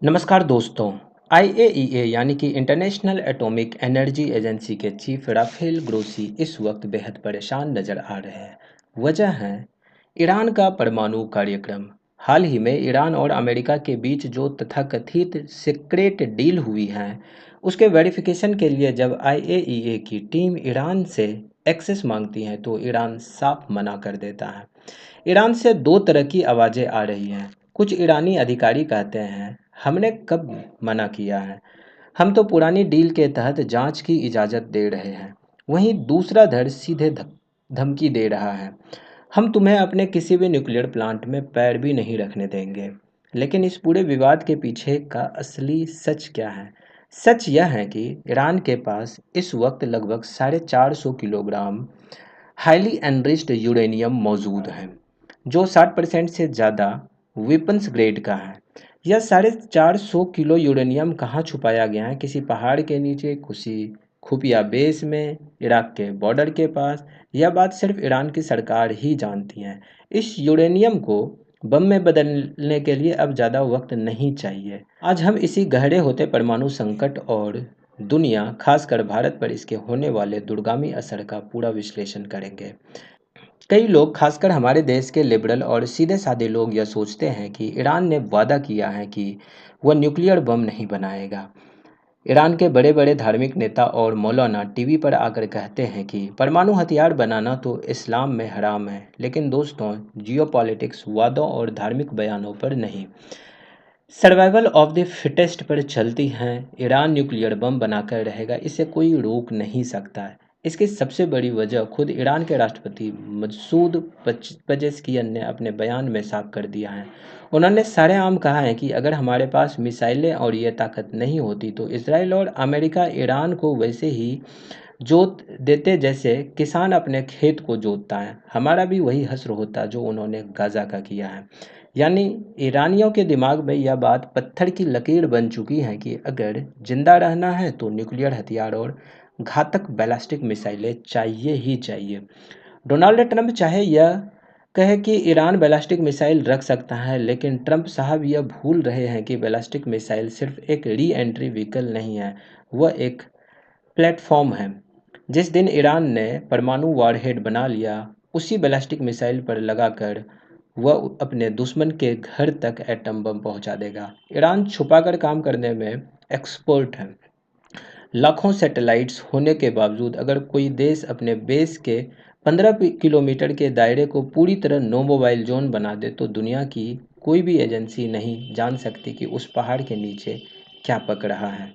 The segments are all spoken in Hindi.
नमस्कार दोस्तों। आईएईए यानी कि इंटरनेशनल एटॉमिक एनर्जी एजेंसी के चीफ राफेल ग्रोसी इस वक्त बेहद परेशान नजर आ रहे हैं। वजह है ईरान का परमाणु कार्यक्रम। हाल ही में ईरान और अमेरिका के बीच जो तथाकथित सीक्रेट डील हुई है, उसके वेरिफिकेशन के लिए जब आईएईए की टीम ईरान से एक्सेस मांगती है तो ईरान साफ मना कर देता है। ईरान से दो तरह की आवाज़ें आ रही हैं। कुछ ईरानी अधिकारी कहते हैं, हमने कब मना किया है, हम तो पुरानी डील के तहत जांच की इजाज़त दे रहे हैं। वहीं दूसरा धड़ सीधे धमकी दे रहा है, हम तुम्हें अपने किसी भी न्यूक्लियर प्लांट में पैर भी नहीं रखने देंगे। लेकिन इस पूरे विवाद के पीछे का असली सच क्या है? सच यह है कि ईरान के पास इस वक्त लगभग 450 किलोग्राम हाईली एनरिच्ड यूरेनियम मौजूद है, जो 60% से ज़्यादा वेपन्स ग्रेड का है। यह 450 किलो यूरेनियम कहाँ छुपाया गया है? किसी पहाड़ के नीचे, किसी खुफिया बेस में, इराक के बॉर्डर के पास? यह बात सिर्फ ईरान की सरकार ही जानती है। इस यूरेनियम को बम में बदलने के लिए अब ज़्यादा वक्त नहीं चाहिए। आज हम इसी गहरे होते परमाणु संकट और दुनिया, खासकर भारत पर इसके होने वाले दूरगामी असर का पूरा विश्लेषण करेंगे। कई लोग, खासकर हमारे देश के लिबरल और सीधे साधे लोग, यह सोचते हैं कि ईरान ने वादा किया है कि वह न्यूक्लियर बम नहीं बनाएगा। ईरान के बड़े बड़े धार्मिक नेता और मौलाना टीवी पर आकर कहते हैं कि परमाणु हथियार बनाना तो इस्लाम में हराम है, लेकिन दोस्तों, जियोपॉलिटिक्स वादों और धार्मिक बयानों पर नहीं, सर्वाइवल ऑफ द फिटेस्ट पर चलती हैं। ईरान न्यूक्लियर बम बनाकर रहेगा, इसे कोई रोक नहीं सकता है। इसकी सबसे बड़ी वजह खुद ईरान के राष्ट्रपति मसूद पजेश्कियन ने अपने बयान में साफ कर दिया है। उन्होंने सरेआम कहा है कि अगर हमारे पास मिसाइलें और ये ताकत नहीं होती तो इसराइल और अमेरिका ईरान को वैसे ही जोत देते जैसे किसान अपने खेत को जोतता है। हमारा भी वही हश्र होता जो उन्होंने गाज़ा का किया है। यानी ईरानियों के दिमाग में यह बात पत्थर की लकीर बन चुकी है कि अगर जिंदा रहना है तो न्यूक्लियर हथियार और घातक बैलिस्टिक मिसाइलें चाहिए ही चाहिए। डोनाल्ड ट्रंप चाहे यह कहे कि ईरान बैलिस्टिक मिसाइल रख सकता है, लेकिन ट्रंप साहब यह भूल रहे हैं कि बैलिस्टिक मिसाइल सिर्फ एक री एंट्री व्हीकल नहीं है, वह एक प्लेटफॉर्म है। जिस दिन ईरान ने परमाणु वारहेड बना लिया, उसी बैलिस्टिक मिसाइल पर लगाकर वह अपने दुश्मन के घर तक एटम बम पहुंचा देगा। ईरान छुपाकर काम करने में एक्सपर्ट है। लाखों सैटेलाइट्स होने के बावजूद अगर कोई देश अपने बेस के 15 किलोमीटर के दायरे को पूरी तरह नो मोबाइल जोन बना दे तो दुनिया की कोई भी एजेंसी नहीं जान सकती कि उस पहाड़ के नीचे क्या पक रहा है।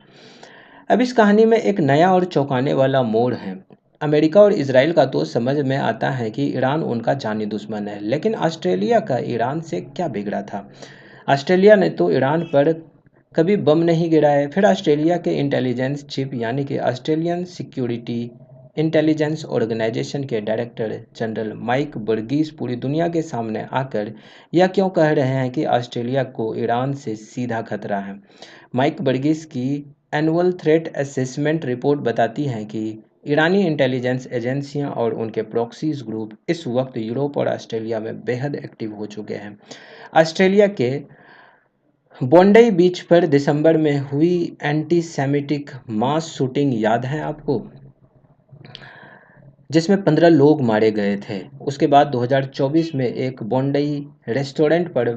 अब इस कहानी में एक नया और चौंकाने वाला मोड़ है। अमेरिका और इसराइल का तो समझ में आता है कि ईरान उनका जानी दुश्मन है, लेकिन ऑस्ट्रेलिया का ईरान से क्या बिगड़ा था? ऑस्ट्रेलिया ने तो ईरान पर कभी बम नहीं गिराए। फिर ऑस्ट्रेलिया के इंटेलिजेंस चीफ यानी कि ऑस्ट्रेलियन सिक्योरिटी इंटेलिजेंस ऑर्गेनाइजेशन के डायरेक्टर जनरल माइक बर्गीस पूरी दुनिया के सामने आकर यह क्यों कह रहे हैं कि ऑस्ट्रेलिया को ईरान से सीधा खतरा है? माइक बर्गीस की एनुअल थ्रेट असेसमेंट रिपोर्ट बताती है कि ईरानी इंटेलिजेंस एजेंसियां और उनके प्रॉक्सीज ग्रुप इस वक्त यूरोप और ऑस्ट्रेलिया में बेहद एक्टिव हो चुके हैं। ऑस्ट्रेलिया के बोंडई बीच पर दिसंबर में हुई एंटी सेमिटिक मास शूटिंग याद है आपको, जिसमें 15 लोग मारे गए थे। उसके बाद 2024 में एक बोंडई रेस्टोरेंट पर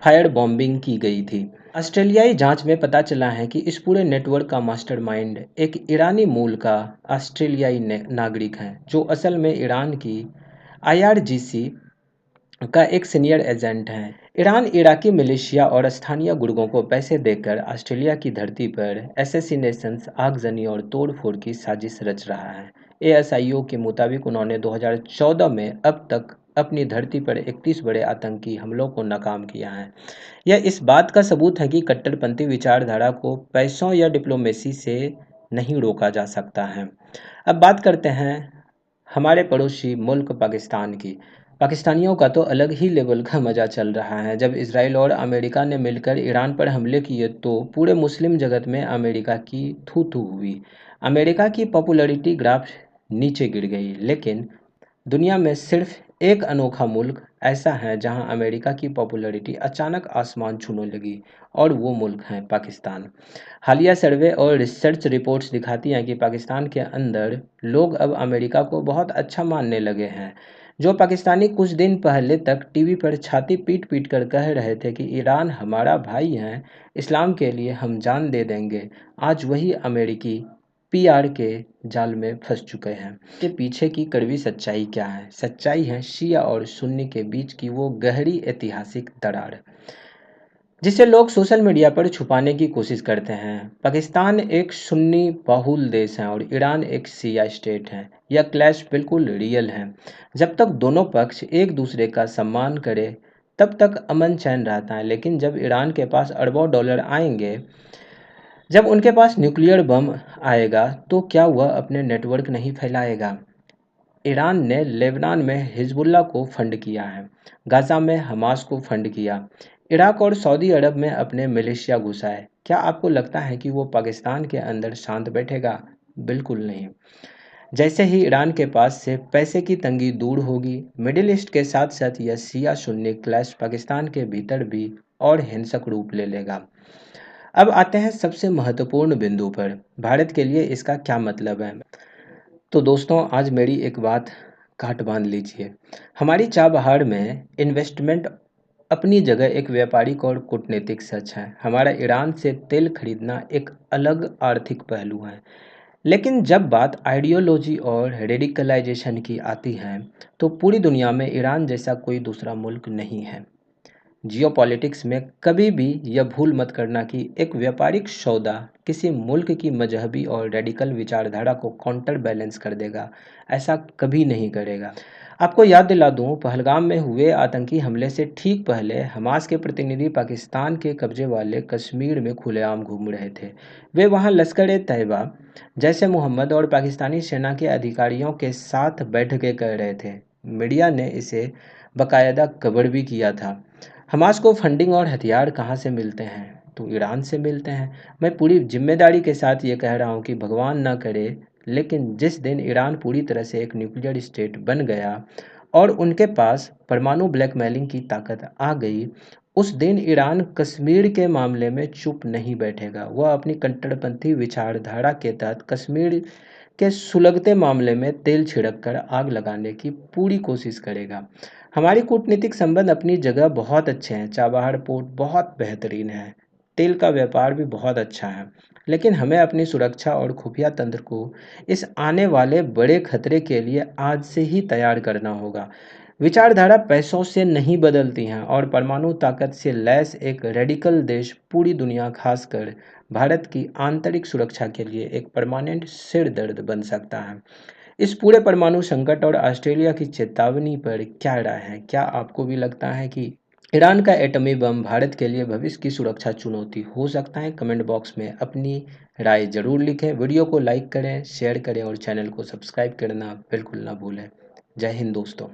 फायर बॉम्बिंग की गई थी। ऑस्ट्रेलियाई जांच में पता चला है कि इस पूरे नेटवर्क का मास्टरमाइंड एक ईरानी मूल का ऑस्ट्रेलियाई नागरिक है, जो असल में ईरान की आईआरजीसी का एक सीनियर एजेंट है। ईरान इराकी मिलिशिया और स्थानीय गुर्गों को पैसे देकर ऑस्ट्रेलिया की धरती पर एसेसिनेशंस, आगजनी और तोड़फोड़ की साजिश रच रहा है। एएसआईओ के मुताबिक उन्होंने 2014 में अब तक अपनी धरती पर 31 बड़े आतंकी हमलों को नाकाम किया है। यह इस बात का सबूत है कि कट्टरपंथी विचारधारा को पैसों या डिप्लोमेसी से नहीं रोका जा सकता है। अब बात करते हैं हमारे पड़ोसी मुल्क पाकिस्तान की। पाकिस्तानियों का तो अलग ही लेवल का मज़ा चल रहा है। जब इसराइल और अमेरिका ने मिलकर ईरान पर हमले किए तो पूरे मुस्लिम जगत में अमेरिका की थू थू हुई। अमेरिका की पॉपुलैरिटी ग्राफ नीचे गिर गई, लेकिन दुनिया में सिर्फ एक अनोखा मुल्क ऐसा है जहां अमेरिका की पॉपुलैरिटी अचानक आसमान छूने लगी, और वो मुल्क है पाकिस्तान। हालिया सर्वे और रिसर्च रिपोर्ट्स दिखाती हैं कि पाकिस्तान के अंदर लोग अब अमेरिका को बहुत अच्छा मानने लगे हैं। जो पाकिस्तानी कुछ दिन पहले तक टीवी पर छाती पीट पीट कर कह रहे थे कि ईरान हमारा भाई है, इस्लाम के लिए हम जान दे देंगे, आज वही अमेरिकी पीआर के जाल में फंस चुके हैं। के पीछे की कड़वी सच्चाई क्या है? सच्चाई है शिया और सुन्नी के बीच की वो गहरी ऐतिहासिक दरार, जिसे लोग सोशल मीडिया पर छुपाने की कोशिश करते हैं। पाकिस्तान एक सुन्नी बहुल देश है और ईरान एक शिया स्टेट है। यह क्लैश बिल्कुल रियल है। जब तक दोनों पक्ष एक दूसरे का सम्मान करे, तब तक अमन चैन रहता है। लेकिन जब ईरान के पास अरबों डॉलर आएंगे, जब उनके पास न्यूक्लियर बम आएगा, तो क्या वह अपने नेटवर्क नहीं फैलाएगा? ईरान ने लेबनान में हिजबुल्लाह को फंड किया है, गाज़ा में हमास को फंड किया, इराक और सऊदी अरब में अपने मिलिशिया घुसाए। क्या आपको लगता है कि वो पाकिस्तान के अंदर शांत बैठेगा? बिल्कुल नहीं। जैसे ही ईरान के पास से पैसे की तंगी दूर होगी, मिडिल ईस्ट के साथ साथ यह शिया सुन्नी क्लैश पाकिस्तान के भीतर भी और हिंसक रूप ले लेगा। अब आते हैं सबसे महत्वपूर्ण बिंदु पर, भारत के लिए इसका क्या मतलब है। तो दोस्तों, आज मेरी एक बात गांठ बांध लीजिए। हमारी चाबहार में इन्वेस्टमेंट अपनी जगह एक व्यापारिक और कूटनीतिक सच है। हमारा ईरान से तेल खरीदना एक अलग आर्थिक पहलू है। लेकिन जब बात आइडियोलॉजी और रेडिकलाइजेशन की आती है, तो पूरी दुनिया में ईरान जैसा कोई दूसरा मुल्क नहीं है। जियोपॉलिटिक्स में कभी भी यह भूल मत करना कि एक व्यापारिक सौदा किसी मुल्क की मजहबी और रेडिकल विचारधारा को काउंटर बैलेंस कर देगा, ऐसा कभी नहीं करेगा। आपको याद दिला दूं, पहलगाम में हुए आतंकी हमले से ठीक पहले हमास के प्रतिनिधि पाकिस्तान के कब्जे वाले कश्मीर में खुलेआम घूम रहे थे। वे वहां लश्कर ए तैयबा, जैसे मोहम्मद और पाकिस्तानी सेना के अधिकारियों के साथ बैठ के कह रहे थे। मीडिया ने इसे बाकायदा कवर भी किया था। हमास को फंडिंग और हथियार कहाँ से मिलते हैं? तो ईरान से मिलते हैं। मैं पूरी जिम्मेदारी के साथ ये कह रहा हूँ कि भगवान ना करे, लेकिन जिस दिन ईरान पूरी तरह से एक न्यूक्लियर स्टेट बन गया और उनके पास परमाणु ब्लैकमेलिंग की ताकत आ गई, उस दिन ईरान कश्मीर के मामले में चुप नहीं बैठेगा। वह अपनी कट्टरपंथी विचारधारा के तहत कश्मीर के सुलगते मामले में तेल छिड़क कर आग लगाने की पूरी कोशिश करेगा। हमारी कूटनीतिक संबंध अपनी जगह बहुत अच्छे हैं। चाबहार पोर्ट बहुत बेहतरीन है, तेल का व्यापार भी बहुत अच्छा है। लेकिन हमें अपनी सुरक्षा और खुफिया तंत्र को इस आने वाले बड़े खतरे के लिए आज से ही तैयार करना होगा। विचारधारा पैसों से नहीं बदलती हैं, और परमाणु ताकत से लैस एक रेडिकल देश पूरी दुनिया, खासकर भारत की आंतरिक सुरक्षा के लिए एक परमानेंट सिर दर्द बन सकता है। इस पूरे परमाणु संकट और ऑस्ट्रेलिया की चेतावनी पर क्या राय है? क्या आपको भी लगता है कि ईरान का एटमी बम भारत के लिए भविष्य की सुरक्षा चुनौती हो सकता है? कमेंट बॉक्स में अपनी राय जरूर लिखें। वीडियो को लाइक करें, शेयर करें और चैनल को सब्सक्राइब करना बिल्कुल ना भूलें। जय हिंद दोस्तों।